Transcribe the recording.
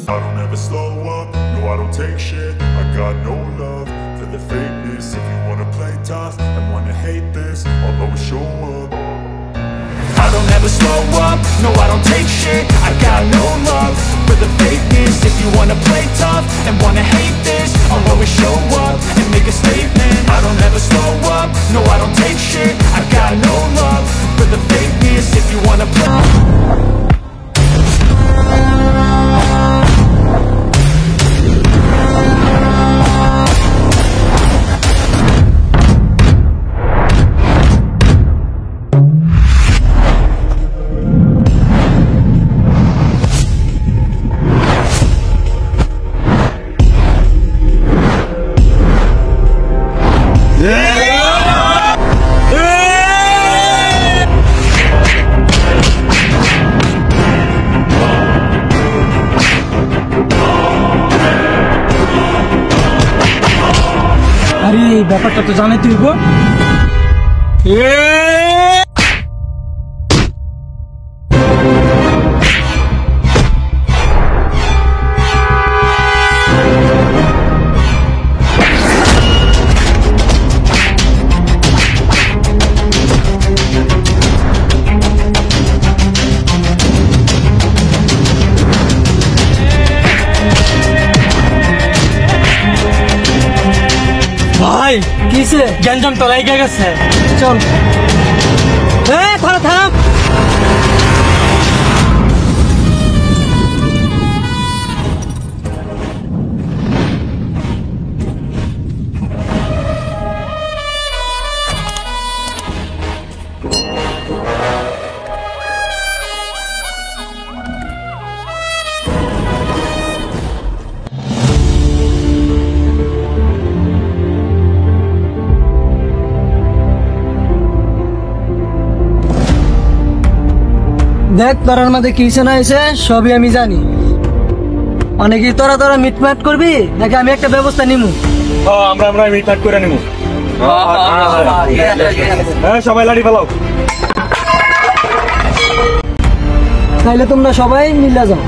I don't ever slow up, no I don't take shit. I got no love for the fakeness. If you wanna play tough and wanna hate this, I'll always show up. I don't ever slow up, no I don't take shit. I got no love for the fakeness. If you wanna play tough and wanna hate this, I'll always show up and make a statement. I don't ever slow up, no I don't take shit. I got no love for the fakeness. If you wanna play ব্যাপারটা তো জানাই তুই গো। ভাই কিসে গ্যাঞ্জাম তো লাইগা গেছে, চল। থাম থাম, দেখ তোরার মধ্যে কি না এসে সবই আমি জানি। অনেকেই তোরা মিটমাট করবি নাকি আমি একটা ব্যবস্থা নিমু? আমরা মিটমাট করে নিমু। সবাই লাড়ি ফেলাও। তাইলে তোমরা সবাই মিলে যাও।